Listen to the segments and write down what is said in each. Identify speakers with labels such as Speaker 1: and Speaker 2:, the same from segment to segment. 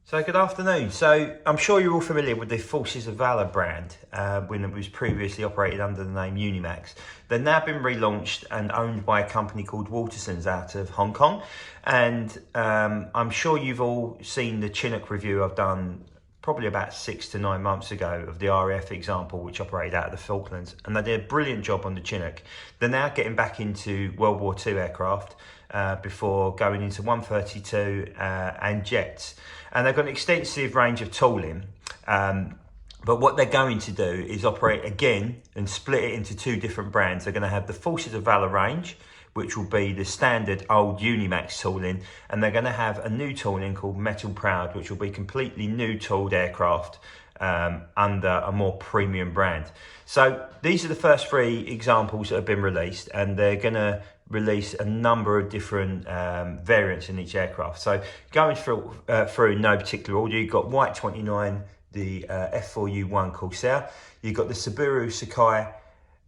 Speaker 1: So good afternoon. So I'm sure you're all familiar with the Forces of Valor brand when it was previously operated under the name Unimax. They've now been relaunched and owned by a company called Watersons out of Hong Kong. And I'm sure you've all seen the Chinook review I've done probably about 6 to 9 months ago of the RAF example, which operated out of the Falklands. And they did a brilliant job on the Chinook. They're now getting back into World War II aircraft before going into 132 and jets. And they've got an extensive range of tooling. But what they're going to do is operate again and split it into two different brands. They're going to have the Forces of Valor range, which will be the standard old Unimax tooling, and they're going to have a new tooling called Metal Proud, which will be completely new tooled aircraft under a more premium brand. So these are the first three examples that have been released, and they're going to release a number of different variants in each aircraft. So going through in no particular order, you've got White 29, the F4U1 Corsair, you've got the Subaru Sakai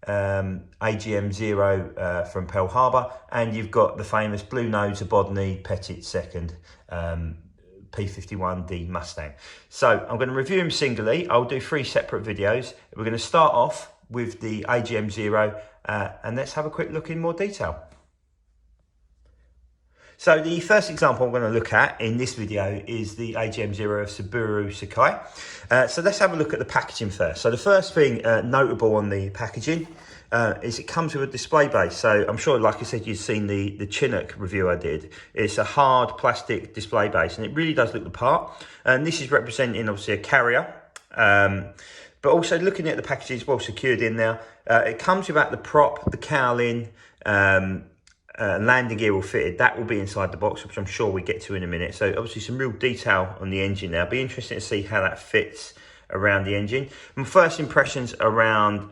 Speaker 1: AGM-0 from Pearl Harbour, and you've got the famous Blue Nose Abodney Petit Second P51D Mustang. So I'm going to review them singly. I'll do 3 separate videos. We're going to start off with the AGM-0 and let's have a quick look in more detail. So the first example I'm going to look at in this video is the AGM-0 of Subaru Sakai. So let's have a look at the packaging first. So the first thing notable on the packaging is it comes with a display base. So I'm sure, like I said, you've seen the Chinook review I did. It's a hard plastic display base and it really does look the part. And this is representing obviously a carrier. But also looking at the packaging, it's well secured in there. It comes without the prop, the cowling, landing gear all fitted. That will be inside the box, which I'm sure we get to in a minute. So obviously some real detail on the engine now. Be interesting to see how that fits around the engine. My first impressions around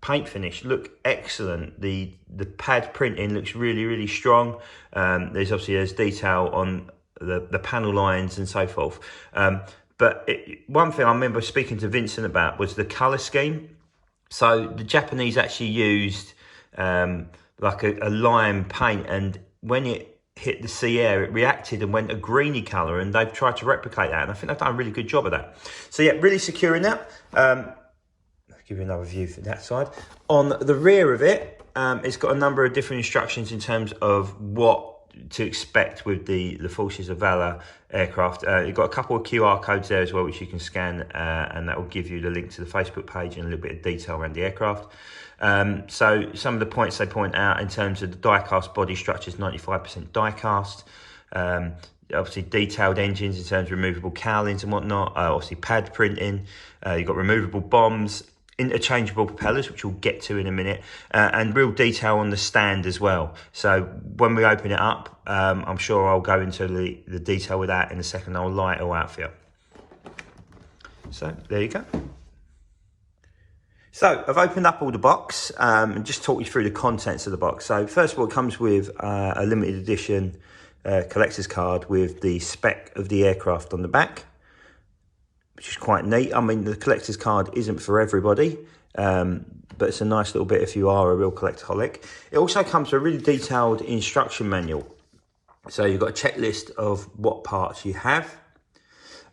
Speaker 1: paint finish look excellent. The pad printing looks really strong. There's detail on the panel lines and so forth. But one thing I remember speaking to Vincent about was the color scheme. So the Japanese actually used like a lime paint, and when it hit the sea air, it reacted and went a greeny colour, and they've tried to replicate that, and I think they've done a really good job of that. So yeah, really secure in that. I'll give you another view for that side. On the rear of it, it's got a number of different instructions in terms of what to expect with the Forces of Valor aircraft. You've got a couple of QR codes there as well, which you can scan, and that will give you the link to the Facebook page and a little bit of detail around the aircraft. So some of the points they point out in terms of the die-cast body structure is 95% die-cast. Obviously detailed engines in terms of removable cowlings and whatnot. Obviously pad printing. You've got removable bombs, interchangeable propellers, which we'll get to in a minute, and real detail on the stand as well. So when we open it up, I'm sure I'll go into the detail with that in a second. I'll light it all out for you. So there you go. So I've opened up all the box and just talk you through the contents of the box. So first of all, it comes with a limited edition collector's card with the spec of the aircraft on the back, which is quite neat. I mean, the collector's card isn't for everybody, but it's a nice little bit if you are a real collectaholic. It also comes with a really detailed instruction manual. So you've got a checklist of what parts you have.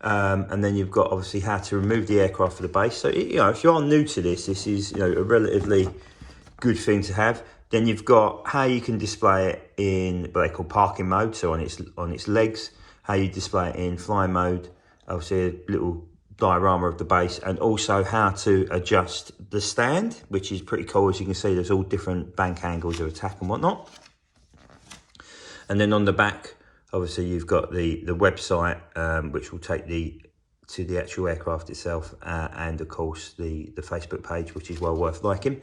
Speaker 1: And then you've got obviously how to remove the aircraft for the base. So, you know, if you are new to this is, you know, a relatively good thing to have. Then you've got how you can display it in what they call parking mode, so on its legs, how you display it in flying mode, obviously a little diorama of the base, and also how to adjust the stand, which is pretty cool. As you can see, there's all different bank angles of attack and whatnot. And then on the back, obviously you've got the website, which will take to the actual aircraft itself, and of course the Facebook page, which is well worth liking.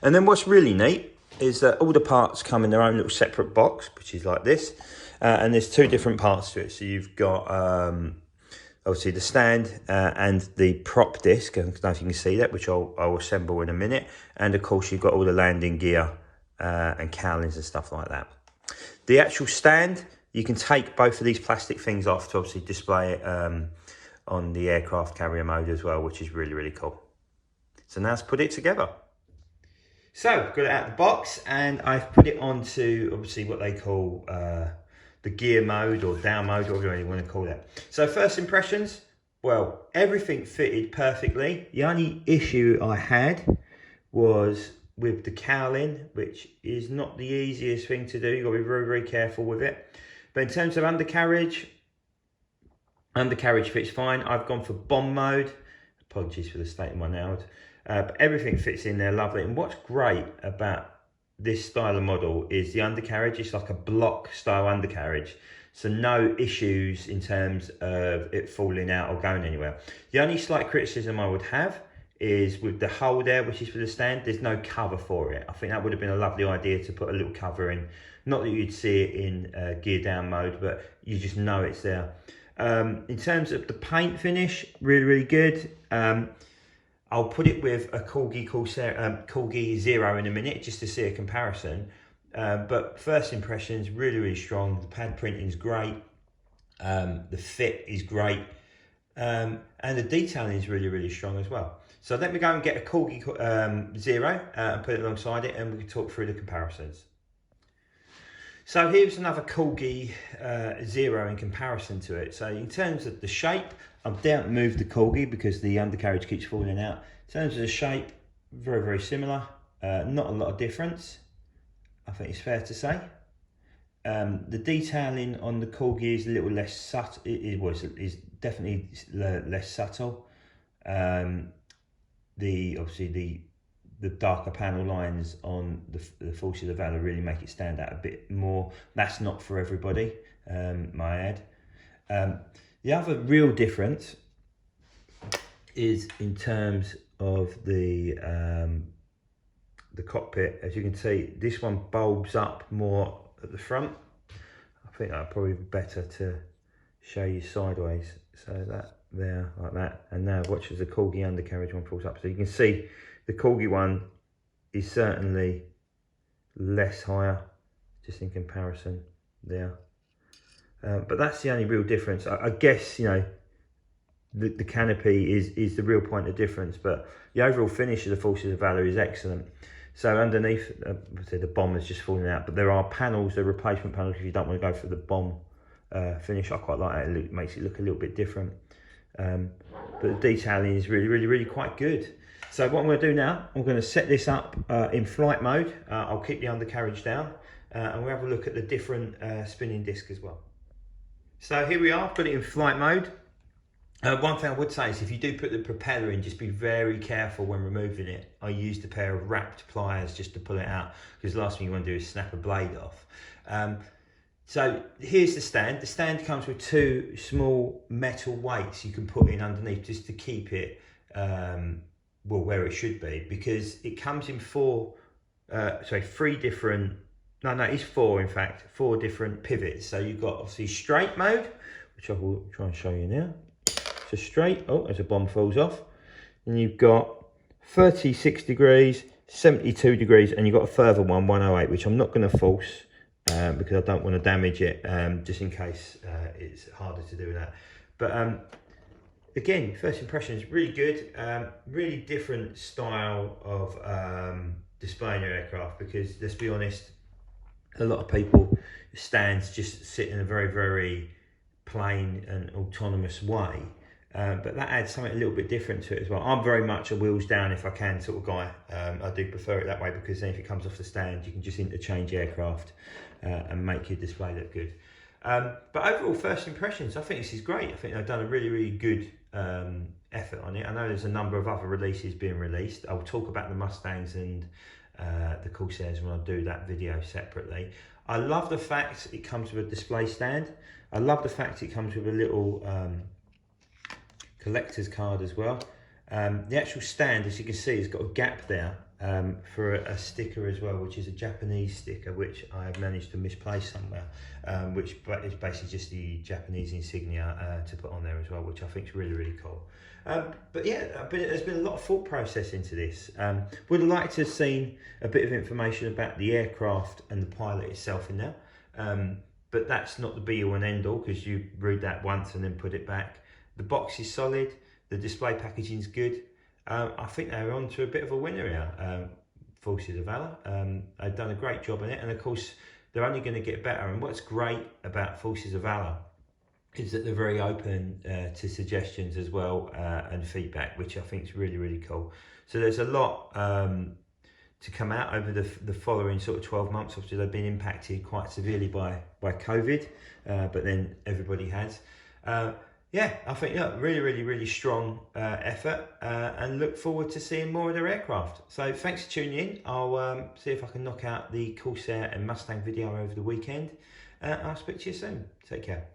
Speaker 1: And then what's really neat is that all the parts come in their own little separate box, which is like this, and there's 2 different parts to it. So you've got obviously the stand and the prop disc. I don't know if you can see that, which I'll assemble in a minute. And of course you've got all the landing gear and cowlings and stuff like that. The actual stand, you can take both of these plastic things off to obviously display it on the aircraft carrier mode as well, which is really cool. So now let's put it together. So I've got it out of the box and I've put it onto obviously what they call the gear mode or down mode, whatever you want to call it. So first impressions, well, everything fitted perfectly. The only issue I had was with the cowling, which is not the easiest thing to do. You've got to be very, very careful with it. But in terms of undercarriage fits fine. I've gone for bomb mode. Apologies for the state of my nails. But everything fits in there lovely. And what's great about this style of model is the undercarriage. It's like a block style undercarriage. So no issues in terms of it falling out or going anywhere. The only slight criticism I would have is with the hole there, which is for the stand, there's no cover for it. I think that would have been a lovely idea to put a little cover in. Not that you'd see it in gear down mode, but you just know it's there. In terms of the paint finish, really, really good. I'll put it with a Corgi Zero in a minute, just to see a comparison. But first impressions, really, really strong. The pad printing is great. The fit is great. And the detailing is really, really strong as well. So let me go and get a Corgi Zero and put it alongside it, and we can talk through the comparisons. So here's another Corgi Zero in comparison to it. So in terms of the shape, I've down moved the Corgi because the undercarriage keeps falling out. In terms of the shape, very, very similar. Not a lot of difference, I think it's fair to say. The detailing on the Corgi is a little less subtle. It's definitely less subtle. Obviously the darker panel lines on the Forces of Valor really make it stand out a bit more. That's not for everybody, my ad. The other real difference is in terms of the cockpit. As you can see, this one bulbs up more at the front. I think that'd probably be better to show you sideways. So that there, like that. And now watch as the Corgi undercarriage one falls up. So you can see the Corgi one is certainly less higher, just in comparison there. But that's the only real difference. I guess, you know, the canopy is the real point of difference, but the overall finish of the Forces of Valor is excellent. So underneath, the bomb is just falling out, but there are panels, the replacement panels, if you don't want to go for the bomb finish. I quite like it. It makes it look a little bit different. But the detailing is really, really, really quite good. So what I'm going to do now, I'm going to set this up in flight mode. I'll keep the undercarriage down, and we'll have a look at the different spinning disc as well. So here we are, put it in flight mode. One thing I would say is if you do put the propeller in, just be very careful when removing it. I used a pair of wrapped pliers just to pull it out, because the last thing you want to do is snap a blade off. So here's the stand. The stand comes with two small metal weights you can put in underneath just to keep it well where it should be, because it comes in four different pivots. So you've got obviously straight mode, which I will try and show you now. So straight, oh, as a bomb falls off. And you've got 36 degrees, 72 degrees, and you've got a further one, 108, which I'm not going to force because I don't want to damage it, just in case it's harder to do that. But again, first impression is really good. Really different style of displaying your aircraft, because let's be honest, a lot of people stands just sit in a very, very plain and autonomous way. But that adds something a little bit different to it as well. I'm very much a wheels down if I can sort of guy. I do prefer it that way, because then if it comes off the stand, you can just interchange aircraft and make your display look good. But overall, first impressions, I think this is great. I think they've done a really, really good effort on it. I know there's a number of other releases being released. I'll talk about the Mustangs and the Corsairs when I do that video separately. I love the fact it comes with a display stand. I love the fact it comes with a little collector's card as well. The actual stand, as you can see, has got a gap there for a sticker as well, which is a Japanese sticker, which I have managed to misplace somewhere, which is basically just the Japanese insignia to put on there as well, which I think is really, really cool. But yeah, there's been a lot of thought process into this. Would have liked to have seen a bit of information about the aircraft and the pilot itself in there, but that's not the be all and end all, because you read that once and then put it back. The box is solid, the display packaging is good. I think they're on to a bit of a winner here, Forces of Valor. They've done a great job in it, and of course they're only going to get better. And what's great about Forces of Valor is that they're very open to suggestions as well, and feedback, which I think is really, really cool. So there's a lot to come out over the following sort of 12 months. Obviously they've been impacted quite severely by COVID, but then everybody has. Yeah, I think really, really, really strong effort, and look forward to seeing more of their aircraft. So thanks for tuning in. I'll see if I can knock out the Corsair and Mustang video over the weekend. I'll speak to you soon. Take care.